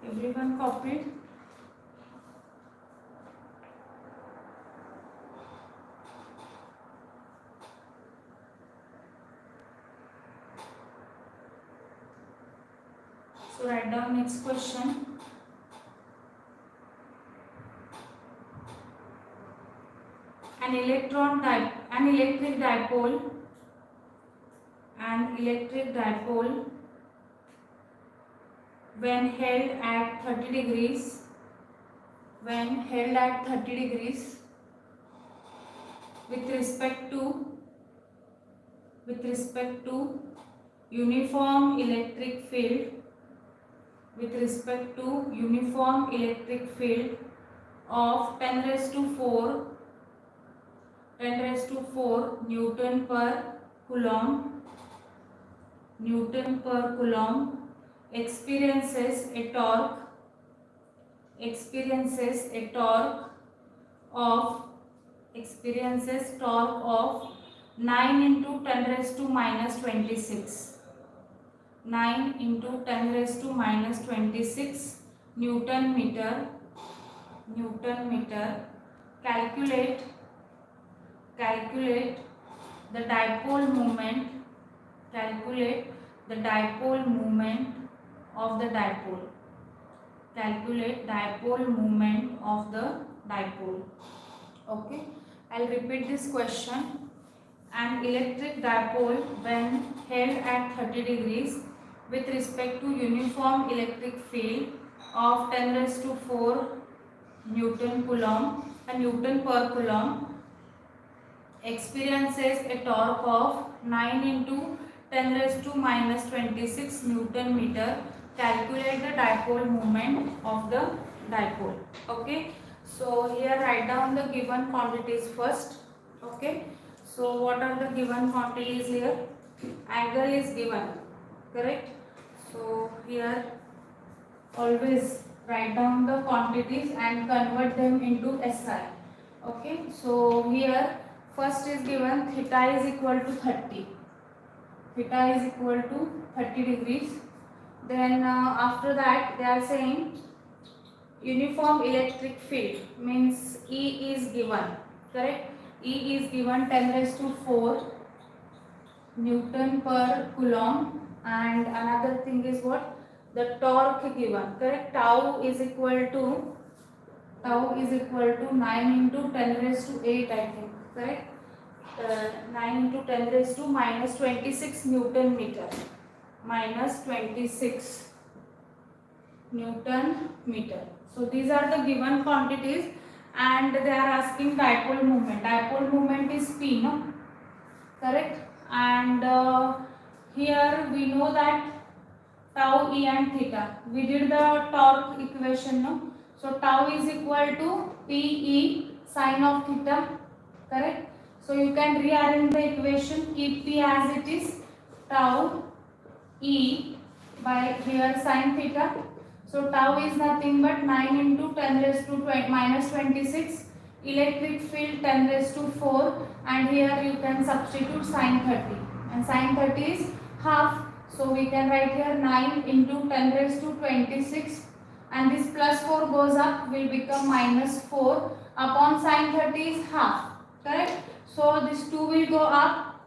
Everyone copied? So write down next question. An electric dipole when held at 30 degrees with respect to with respect to uniform electric field, with respect to uniform electric field of 10 raised to 4 Newton per Coulomb, Newton per Coulomb, experiences a torque of 9 into 10 raised to minus 26, 9 into 10 raised to minus 26 Newton meter. Calculate the dipole moment, of the dipole, Okay, I'll repeat this question. An electric dipole, when held at 30 degrees with respect to uniform electric field of 10 raised to 4 Newton per Coulomb, experiences a torque of 9 into 10 raised to minus 26 Newton meter. Calculate the dipole moment of the dipole. Okay, so here write down the given quantities first. Okay, so what are the given quantities here? Angle is given, correct? So here always write down the quantities and convert them into SI. Okay, so here first is given theta is equal to 30. Theta is equal to 30 degrees. Then after that they are saying uniform electric field means E is given, correct? E is given 10 raised to 4 Newton per Coulomb, and another thing is what? The torque given, correct? Tau is equal to 9 into 10 raised to 8, I think, correct? 9 into 10 raised to minus 26 Newton meter, So these are the given quantities, and they are asking dipole moment. Dipole moment is P, no? Correct? And here we know that tau, E and theta. We did the torque equation, no? So tau is equal to PE sine of theta, correct? So you can rearrange the equation, keep P as it is, tau E by here sine theta. So tau is nothing but 9 into 10 raised to minus 26, electric field 10 raised to 4, and here you can substitute sine 30, and sine 30 is half. So we can write here 9 into 10 raised to 26, and this plus 4 goes up, will become minus 4 upon sine 30 is half, correct? So this 2 will go up,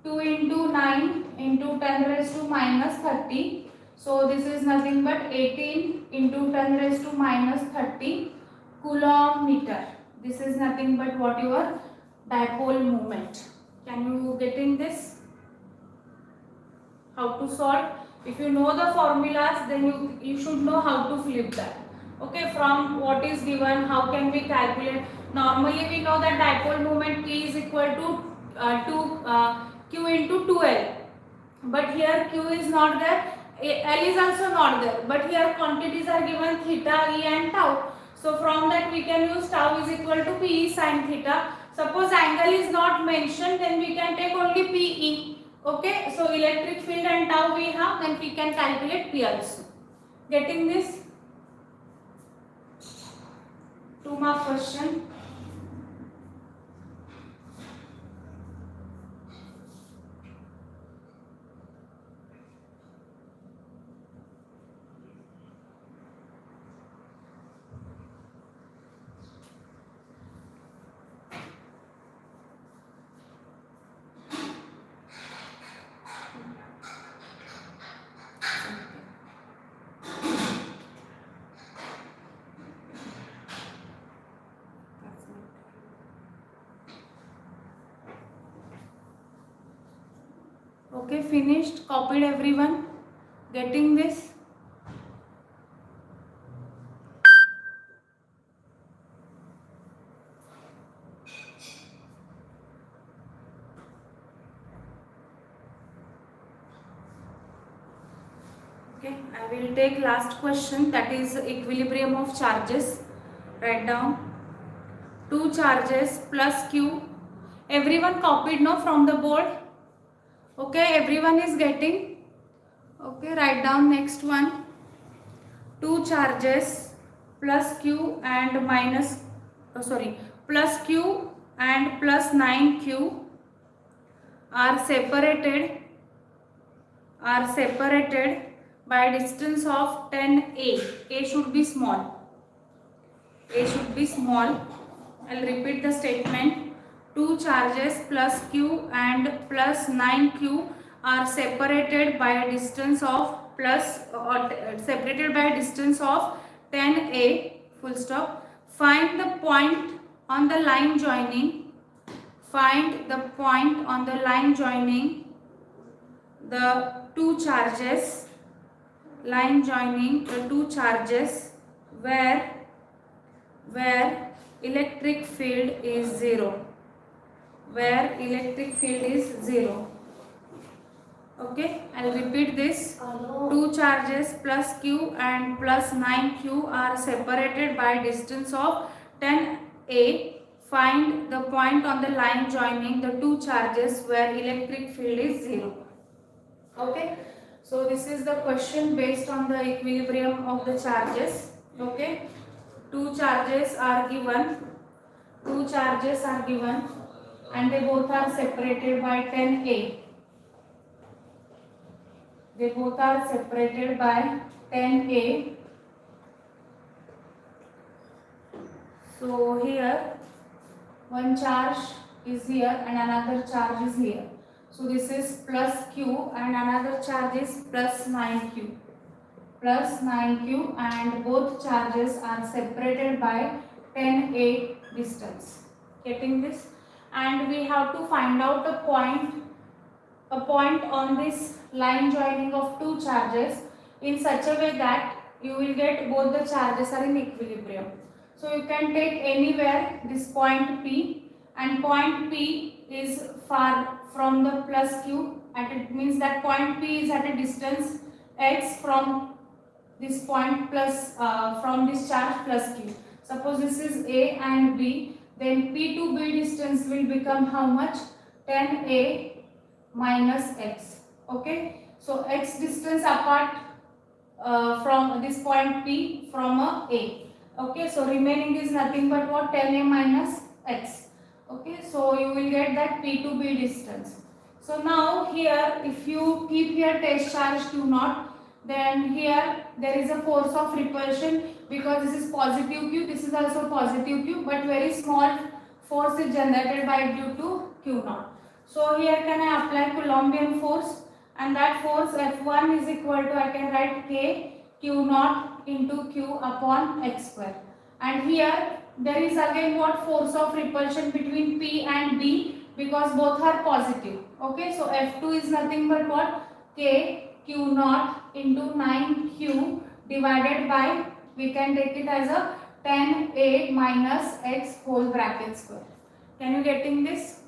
2 into 9 into 10 raised to minus 30. So this is nothing but 18 into 10 raised to minus 30 Coulomb meter. This is nothing but what your dipole moment. Can you get in this? How to solve? If you know the formulas, then you should know how to flip that. Okay, from what is given, how can we calculate? Normally we know that dipole moment P is equal to Q into 2L, but here Q is not there, L is also not there, but here quantities are given theta, E and tau. So from that we can use tau is equal to PE sin theta. Suppose angle is not mentioned, then we can take only PE. Okay, so electric field and tau we have, then we can calculate P also. Getting this? 2-mark question. Okay, finished, copied everyone? Getting this? Okay, I will take last question, that is equilibrium of charges. Write down. Two charges plus q. Everyone copied no from the board? Okay, everyone is getting? Okay, write down next one. Two charges plus q and minus, plus q and plus 9q are separated by a distance of 10a. A should be small. A should be small. I'll repeat the statement. Two charges plus q and plus 9q are separated by a distance of separated by a distance of 10a, full stop. Find the point on the line joining. Find the point on the line joining the two charges. Line joining the two charges where electric field is zero. Where electric field is zero. Okay, I'll repeat this. Two charges plus q and plus 9q are separated by distance of 10a. Find the point on the line joining the two charges where electric field is zero. Okay, so this is the question based on the equilibrium of the charges. Okay, two charges are given. And they both are separated by 10a. They both are separated by 10a. So here one charge is here and another charge is here. So this is plus q and another charge is plus 9q. Plus 9q and both charges are separated by 10a distance. Getting this? And we have to find out a point on this line joining of two charges in such a way that you will get both the charges are in equilibrium. So you can take anywhere this point P, and point P is far from the plus q, and it means that point P is at a distance x from this point plus from this charge plus q. Suppose this is A and B, then P to B distance will become how much? 10a minus x. Okay, so x distance apart from this point P from A. Okay, so remaining is nothing but what? 10a minus x. Okay, so you will get that P to B distance. So now here, if you keep here test charge Q naught, then here there is a force of repulsion, because this is positive Q, this is also positive Q, but very small force is generated by due to Q naught. So here can I apply Coulombian force, and that force F1 is equal to, I can write K Q naught into Q upon x square. And here there is again what? Force of repulsion between P and B, because both are positive. Okay, so F2 is nothing but what? K Q naught into 9Q divided by, we can take it as a 10a minus x whole bracket square. Can you getting this?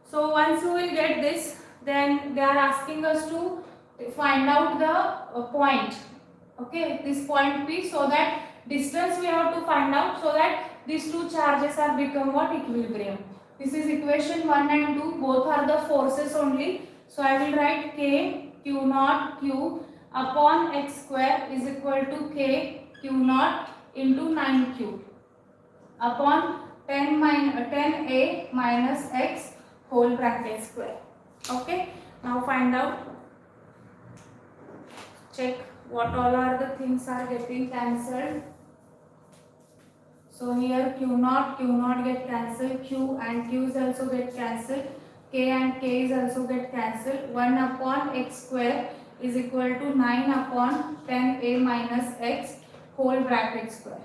So once you will get this, then they are asking us to find out the point. Okay, this point P, so that distance we have to find out, so that these two charges are become what? Equilibrium. This is equation 1 and 2, both are the forces only. So I will write K Q naught Q upon x square is equal to K Q naught into 9Q upon 10a minus x whole bracket square. Okay, now find out, check what all are the things are getting cancelled. So here Q naught get cancelled, Q and Q's also get cancelled, K and K is also get cancelled. 1 upon x square is equal to 9 upon 10a minus x whole bracket square.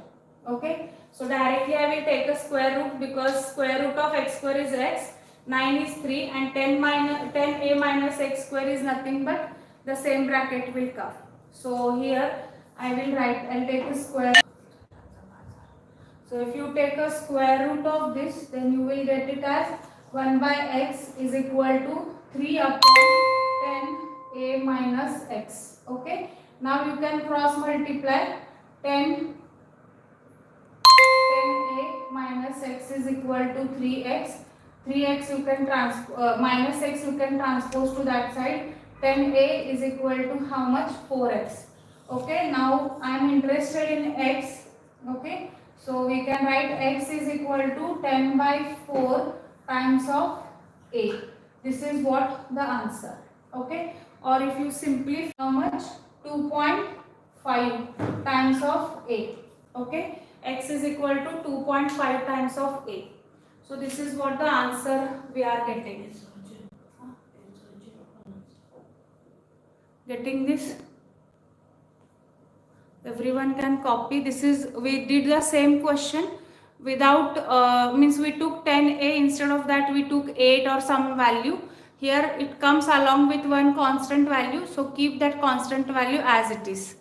Okay, so directly I will take a square root, because square root of x square is x, 9 is 3, and 10a minus x square is nothing but the same bracket will come. So here I will write, I'll take a square. So if you take a square root of this, then you will get it as 1 by x is equal to 3 upon 10a minus x. Okay, Now you can cross multiply. 10 10a minus x is equal to 3x. 3x you can minus x you can transpose to that side. 10a is equal to how much? 4x. Okay, now I am interested in x. Okay, so we can write x is equal to 10 by 4 times of a. This is what the answer. Okay, or if you simplify, how much? 2.5 times of a. Okay, x is equal to 2.5 times of a. So this is what the answer we are getting. Getting this? Everyone can copy. This is, we did the same question without means we took 10a, instead of that we took 8 or some value. Here it comes along with one constant value, so keep that constant value as it is.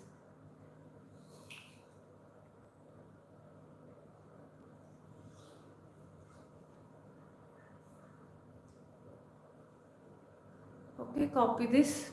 Okay, copy this.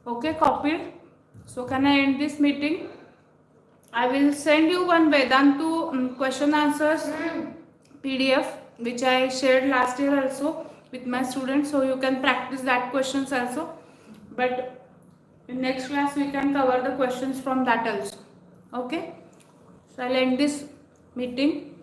Okay, copied. So can I end this meeting? I will send you one Vedantu question answers PDF which I shared last year also with my students, so you can practice that questions also. But in next class we can cover the questions from that also. Okay, so I'll end this meeting.